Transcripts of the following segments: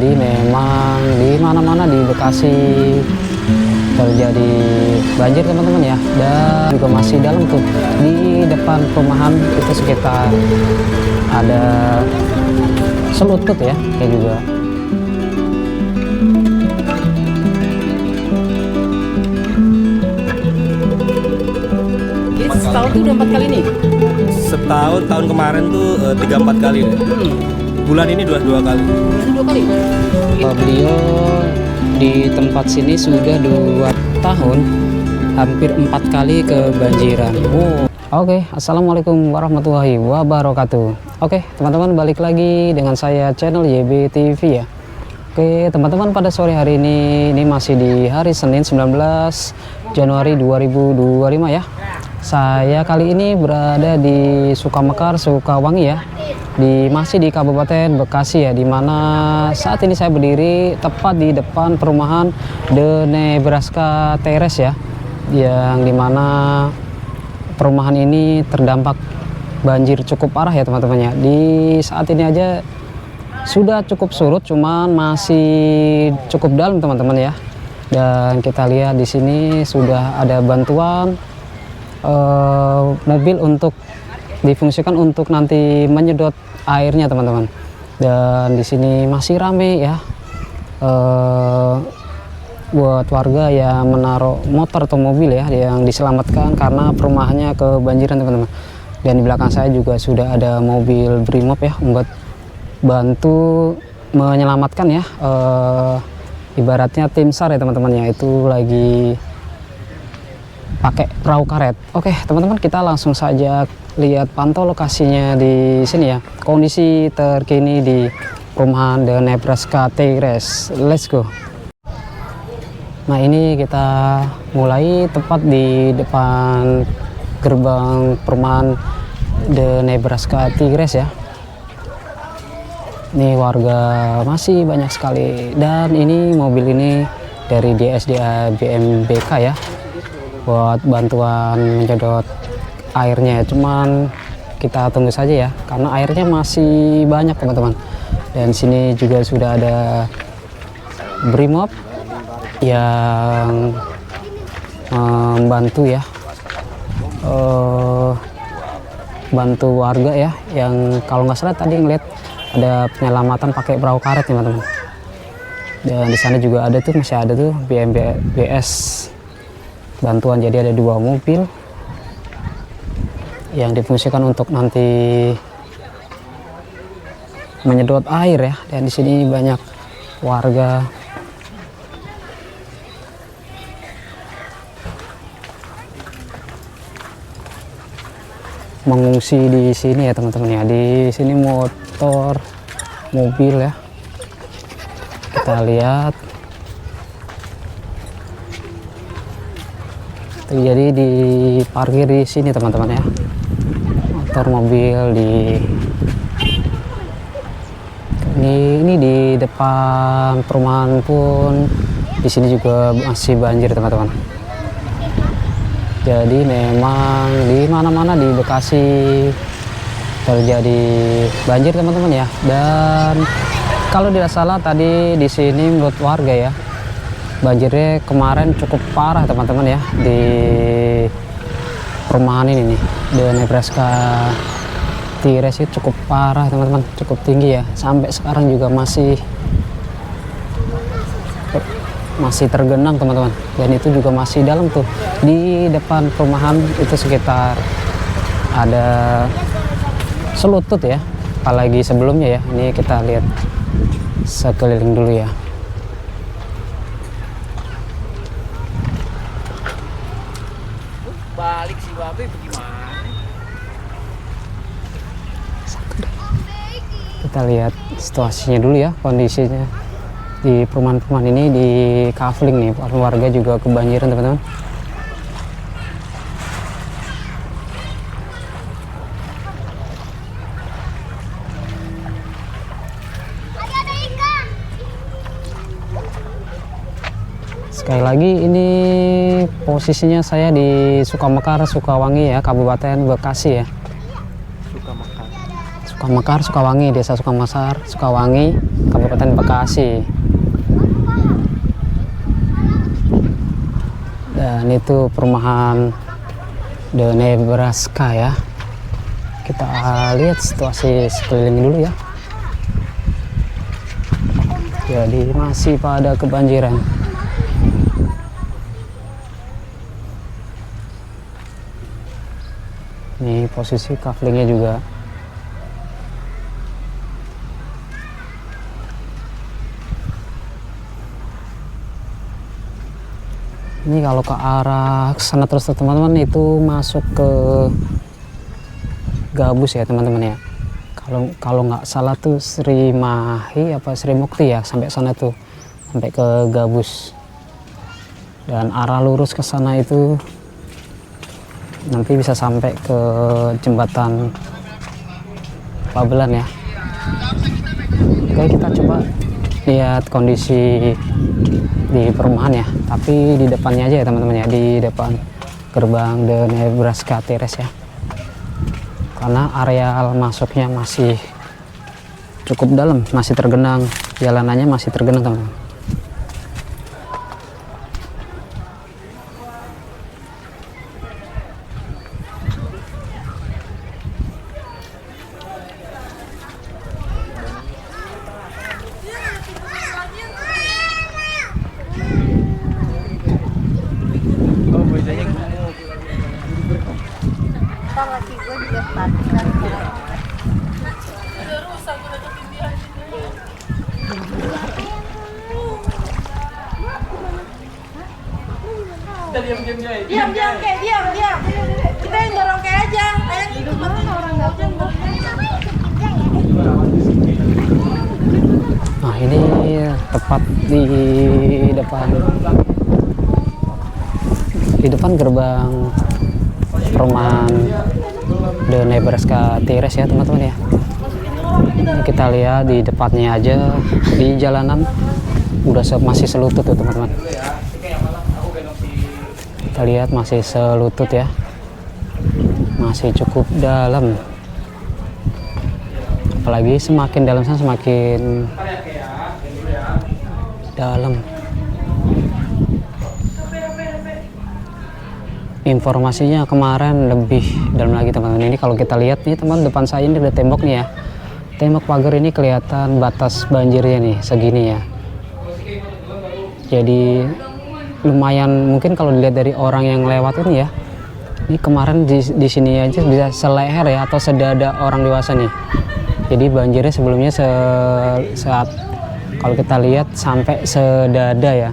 Jadi memang di mana-mana di Bekasi terjadi banjir teman-teman ya, dan juga masih dalam tuh di depan perumahan itu sekitar ada selutut ya, kayak juga. Jadi setahun tuh udah 4 kali nih? Setahun, tahun kemarin tuh 3-4 kali deh. Bulan ini 2 kali. Bulan 2 kali? Beliau di tempat sini sudah 2 tahun, hampir 4 kali kebanjiran. Oke, assalamualaikum warahmatullahi wabarakatuh. Oke, teman-teman, balik lagi dengan saya channel YB TV ya. Oke, teman-teman, pada sore hari ini masih di hari Senin 19 Januari 2025 ya. Saya kali ini berada di Sukamekar, Sukawangi ya. Masih di Kabupaten Bekasi ya, dimana saat ini saya berdiri tepat di depan perumahan The Nebraska Terrace ya, yang dimana perumahan ini terdampak banjir cukup parah ya teman-teman ya. Di saat ini aja sudah cukup surut, cuman masih cukup dalam teman-teman ya. Dan kita lihat di sini sudah ada bantuan mobil untuk difungsikan untuk nanti menyedot airnya teman-teman. Dan di sini masih rame ya, buat warga yang menaruh motor atau mobil ya, yang diselamatkan karena perumahannya kebanjiran teman-teman. Dan di belakang saya juga sudah ada mobil Brimob ya, buat bantu menyelamatkan ya, ibaratnya tim SAR ya teman-teman ya, itu lagi pakai perahu karet. Oke teman-teman, kita langsung saja lihat pantau lokasinya di sini ya, kondisi terkini di perumahan The Nebraska Terrace. Let's go. Nah, ini kita mulai tepat di depan gerbang perumahan The Nebraska Terrace ya. Ini warga masih banyak sekali, dan ini mobil ini dari DSDA BMBK ya, buat bantuan menyedot airnya. Cuman kita tunggu saja ya, karena airnya masih banyak teman-teman. Dan sini juga sudah ada Brimob yang membantu ya, bantu warga ya, yang kalau nggak salah tadi ngeliat ada penyelamatan pakai perahu karet teman-teman. Dan di sana juga ada tuh, masih ada tuh BMBS bantuan. Jadi ada 2 mobil yang difungsikan untuk nanti menyedot air ya. Dan di sini banyak warga mengungsi di sini ya teman-teman ya. Di sini motor, mobil ya, kita lihat. Jadi di parkir di sini teman-teman ya, motor, mobil ini di depan perumahan pun di sini juga masih banjir teman-teman. Jadi memang di mana-mana di Bekasi terjadi banjir teman-teman ya. Dan kalau tidak salah tadi di sini menurut warga ya, banjirnya kemarin cukup parah teman-teman ya, di perumahan ini nih, The Nebraska Terrace itu cukup parah teman-teman, cukup tinggi ya. Sampai sekarang juga masih tergenang teman-teman, dan itu juga masih dalam tuh di depan perumahan itu sekitar ada selutut ya, apalagi sebelumnya ya. Ini kita lihat sekeliling dulu ya. Balik si babe bagaimana? Kita lihat situasinya dulu ya, kondisinya di perumahan-perumahan ini di Kafling nih. Warga juga kebanjiran teman-teman. Sekali lagi, ini posisinya saya di Sukamekar, Sukawangi ya, Kabupaten Bekasi ya. Sukamekar. Sukamekar, Sukawangi, Desa Sukamekar, Sukawangi, Kabupaten Bekasi. Dan itu perumahan The Nebraska ya. Kita lihat situasi sekeliling dulu ya. Jadi masih pada kebanjiran. Ini posisi kaflingnya juga. Ini kalau ke arah sana terus teman-teman itu masuk ke Gabus ya teman-teman ya. Kalau nggak salah tuh Sri Mahi apa Sri Mukti ya, sampai sana tuh, sampai ke Gabus. Dan arah lurus ke sana itu nanti bisa sampai ke jembatan Babelan ya. Oke, kita coba lihat kondisi di perumahan ya, tapi di depannya aja ya teman-teman ya, di depan gerbang The Nebraska Terrace ya, karena areal masuknya masih cukup dalam, masih tergenang, jalanannya masih tergenang teman-teman. Laki gue juga parkiran diam kita yang dorong kayak aja kayak gitu orang datang. Nah ini tepat di depan gerbang perumahan The Nebraska Terrace ya teman-teman ya. Ini kita lihat di depannya aja, di jalanan udah masih selutut tuh teman-teman. Kita lihat masih selutut ya, masih cukup dalam. Apalagi semakin dalam sana semakin dalam. Informasinya kemarin lebih dalam lagi teman-teman. Ini kalau kita lihat nih teman, depan saya ini ada tembok nih ya. Tembok pagar ini kelihatan batas banjirnya nih segini ya. Jadi lumayan, mungkin kalau dilihat dari orang yang lewat ini ya. Ini kemarin di sini aja bisa seleher ya, atau sedada orang dewasa nih. Jadi banjirnya sebelumnya saat kalau kita lihat sampai sedada ya.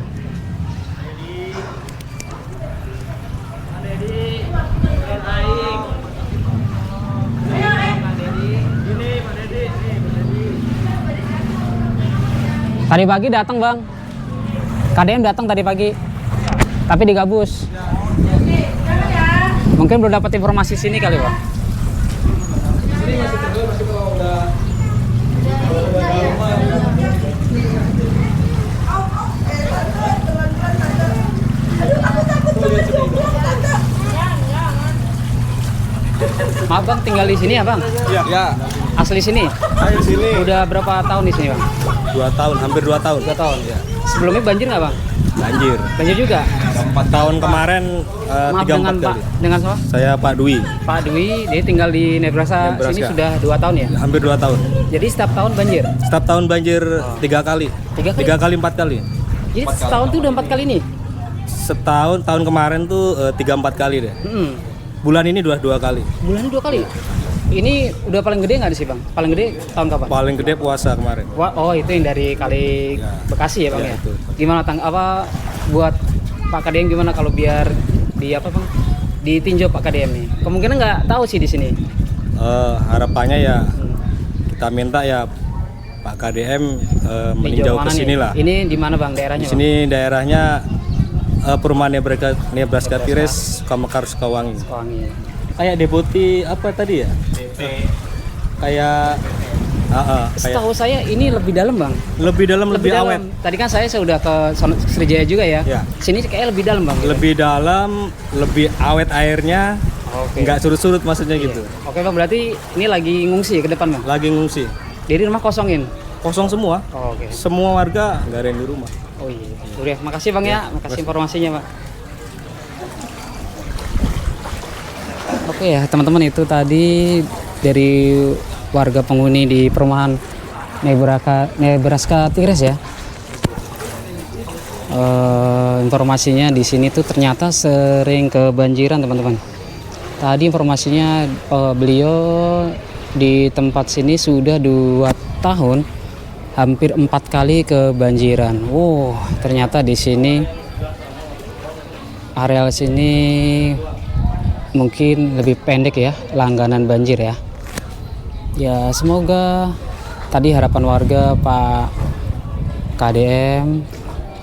Tadi pagi datang bang, KDM datang tadi pagi, tapi di Gabus. Mungkin belum dapat informasi sini kali bang. Maaf bang, tinggal di sini ya bang? Ya. Asli sini? Ayo sini. Udah berapa tahun di sini bang? 2 tahun, hampir 2 tahun. 2 tahun. Ya. Sebelumnya banjir nggak bang? Banjir. Banjir juga? 4 tahun kemarin, Maaf 3-4 dengan Pak, kali. dengan siapa? Saya Pak Dwi. Pak Dwi, dia tinggal di Nebraska. Sini sudah 2 tahun ya? Hampir 2 tahun. Jadi setiap tahun banjir? Setiap tahun banjir 3 kali. 3 kali? 4 kali. Jadi setahun tuh udah 4 kali nih? Setahun, tahun kemarin tuh 3-4 kali deh. Bulan ini 2 kali. Bulan 2 kali? Ini udah paling gede nggak sih bang? Paling gede tahun kapan? Paling gede puasa kemarin. Wah, oh itu yang dari kali Bekasi ya bang ya? Itu. Gimana buat Pak KDM gimana kalau biar di apa bang? Ditinjau Pak KDM nih? Kemungkinan nggak tahu sih di sini. Harapannya ya kita minta ya Pak KDM meninjau ke sini lah. Ini di mana bang daerahnya? Di sini daerahnya perumahan Nebraska Terrace, Sukamekar, Sukawangi. Sukawangi. Kayak deputi apa tadi ya? Kayak setahu saya ini lebih dalam bang. Lebih dalam, lebih awet. Tadi kan saya sudah ke Sriwijaya juga ya. Ya. Sini kayak lebih dalam bang. Lebih dalam, lebih awet airnya. Oke. nggak surut-surut maksudnya gitu. Oke bang, berarti ini lagi ngungsi ke depan bang? Lagi ngungsi, Jadi rumah kosongin? kosong semua, Oke. semua warga nggak ada yang di rumah. Oh iya. Udah, makasih bang ya, makasih informasinya bang. Oke ya teman-teman, itu tadi dari warga penghuni di perumahan Nebraska Tigres ya. Informasinya di sini tuh ternyata sering kebanjiran teman-teman. Tadi informasinya beliau di tempat sini sudah 2 tahun hampir 4 kali kebanjiran. Wow, ternyata di sini areal sini mungkin lebih pendek ya langganan banjir ya. Ya semoga tadi harapan warga Pak KDM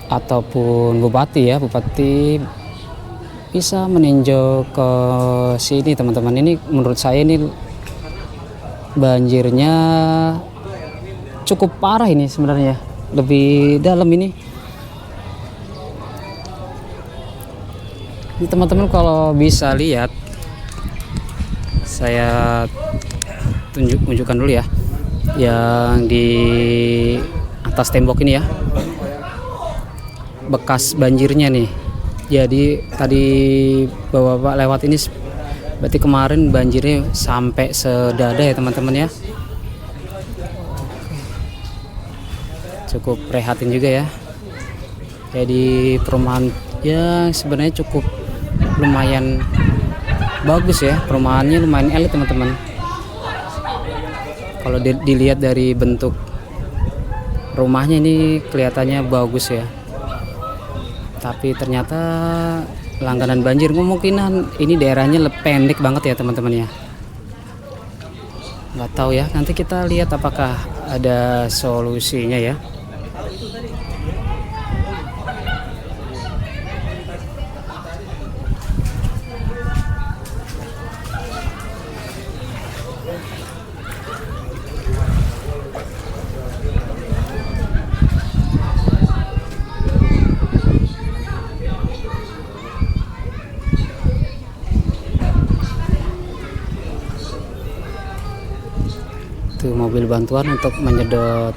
ataupun Bupati ya, Bupati bisa meninjau ke sini teman-teman. Ini menurut saya ini banjirnya cukup parah ini sebenarnya, lebih dalam ini. Ini teman-teman kalau bisa lihat, saya tunjukkan dulu ya, yang di atas tembok ini ya, bekas banjirnya nih. Jadi tadi bapak lewat ini, berarti kemarin banjirnya sampai sedada ya teman-teman ya. Cukup prihatin juga ya. Jadi perumahan ya sebenarnya cukup lumayan bagus ya, perumahannya lumayan elit teman-teman. Kalau dilihat dari bentuk rumahnya ini kelihatannya bagus ya, tapi ternyata langganan banjir. Kemungkinan ini daerahnya pendek banget ya teman-teman ya. Nggak tahu ya, nanti kita lihat apakah ada solusinya ya. Itu mobil bantuan untuk menyedot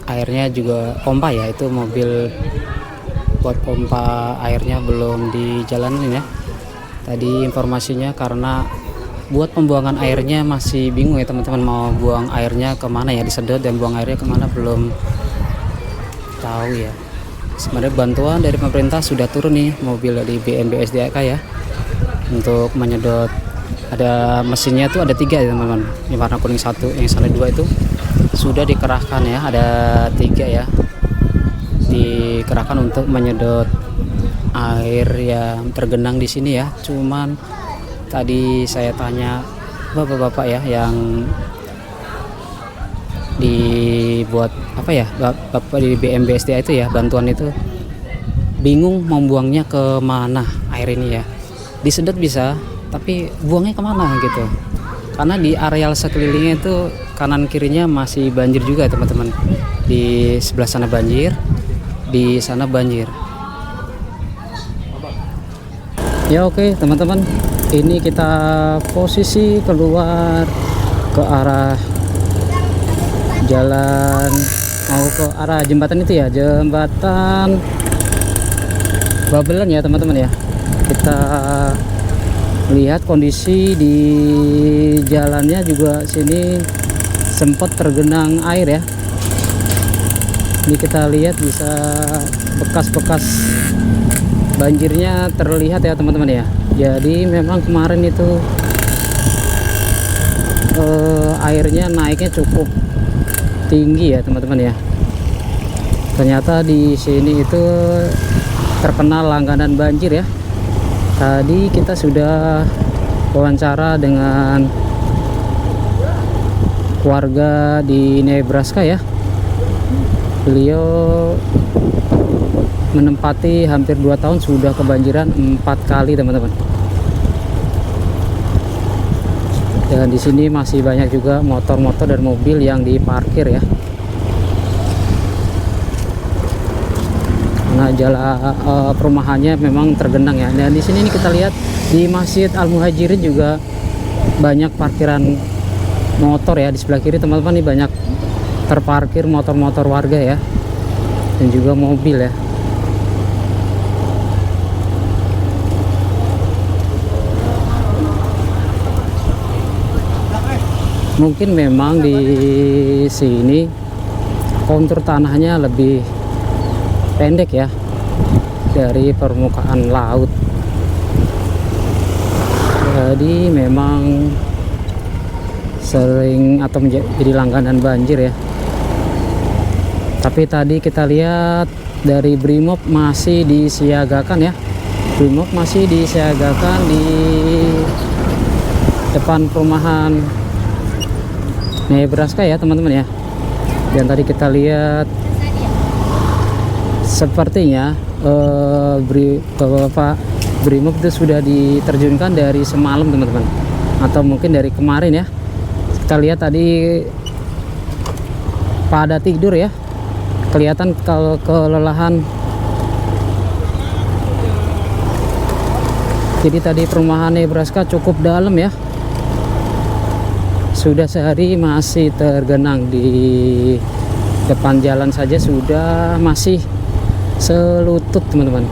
airnya juga pompa ya, itu mobil buat pompa airnya belum dijalanin ya. Tadi informasinya karena buat pembuangan airnya masih bingung ya teman-teman, mau buang airnya kemana ya, disedot dan buang airnya kemana belum tahu ya. Sebenarnya bantuan dari pemerintah sudah turun nih, mobil dari BNBSDAK ya, untuk menyedot. Ada mesinnya tuh ada 3 ya teman-teman, yang warna kuning 1, yang sana 2 itu sudah dikerahkan ya, ada 3 ya, dikerahkan untuk menyedot air yang tergenang di sini ya. Cuman tadi saya tanya bapak-bapak ya yang dibuat apa ya, bapak di BMBSDA itu ya, bantuan itu bingung membuangnya ke mana air ini ya. Disedot bisa, tapi buangnya kemana gitu, karena di areal sekelilingnya itu kanan kirinya masih banjir juga teman-teman. Di sebelah sana banjir, di sana banjir ya. Oke teman-teman, ini kita posisi keluar ke arah jalan, mau ke arah jembatan itu ya, jembatan Babelan ya teman-teman ya. Kita lihat kondisi di jalannya juga sini sempat tergenang air ya. Ini kita lihat bisa bekas-bekas banjirnya terlihat ya teman-teman ya. Jadi memang kemarin itu airnya naiknya cukup tinggi ya teman-teman ya. Ternyata di sini itu terkenal langganan banjir ya. Tadi kita sudah wawancara dengan warga di Nebraska ya. Beliau menempati hampir 2 tahun sudah kebanjiran 4 kali teman-teman. Dan di sini masih banyak juga motor-motor dan mobil yang diparkir ya. Karena perumahannya memang tergenang ya. Dan di sini nih kita lihat di Masjid Al Muhajirin juga banyak parkiran motor ya. Di sebelah kiri teman-teman nih banyak terparkir motor-motor warga ya, dan juga mobil ya. Mungkin memang di sini kontur tanahnya lebih pendek ya dari permukaan laut, jadi memang sering atau menjadi langganan banjir ya. Tapi tadi kita lihat dari Brimob masih disiagakan ya, Brimob masih disiagakan di depan perumahan Nebraska ya teman-teman ya. Dan tadi kita lihat sepertinya Bapak Brimob itu sudah diterjunkan dari semalam teman-teman, atau mungkin dari kemarin ya. Kita lihat tadi pada tidur ya, kelihatan kalau kelelahan. Jadi tadi perumahan Nebraska cukup dalam ya, sudah sehari masih tergenang. Di depan jalan saja sudah masih selutut teman-teman.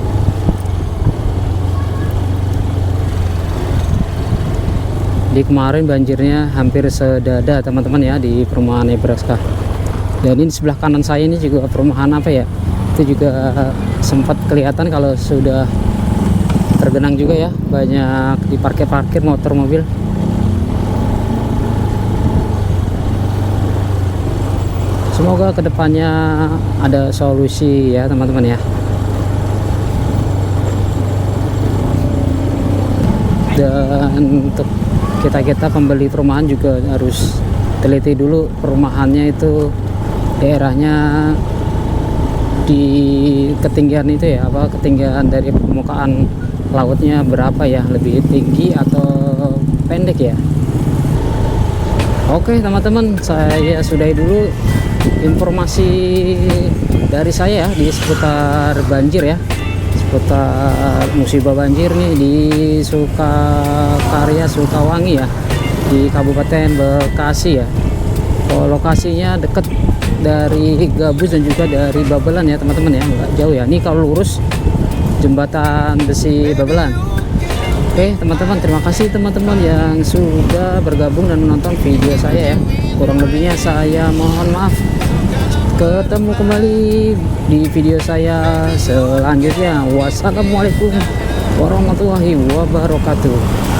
Di kemarin banjirnya hampir sedada teman-teman ya di perumahan Nebraska. Dan ini sebelah kanan saya ini juga perumahan apa ya, itu juga sempat kelihatan kalau sudah tergenang juga ya, banyak diparkir-parkir motor mobil. Semoga kedepannya ada solusi ya teman-teman ya. Dan untuk kita pembeli perumahan juga harus teliti dulu perumahannya itu daerahnya di ketinggian itu ya, apa ketinggian dari permukaan lautnya berapa ya, lebih tinggi atau pendek ya. Oke teman-teman, saya sudahi dulu informasi dari saya ya di seputar banjir ya, seputar musibah banjir nih di Sukakarya Sukawangi ya, di Kabupaten Bekasi ya. Lokasinya dekat dari Gabus dan juga dari Babelan ya teman-teman ya, nggak jauh ya. Ini kalau lurus jembatan besi Babelan. Oke teman-teman, terima kasih teman-teman yang sudah bergabung dan menonton video saya ya. Kurang lebihnya saya mohon maaf. Ketemu kembali di video saya selanjutnya. Wassalamualaikum warahmatullahi wabarakatuh.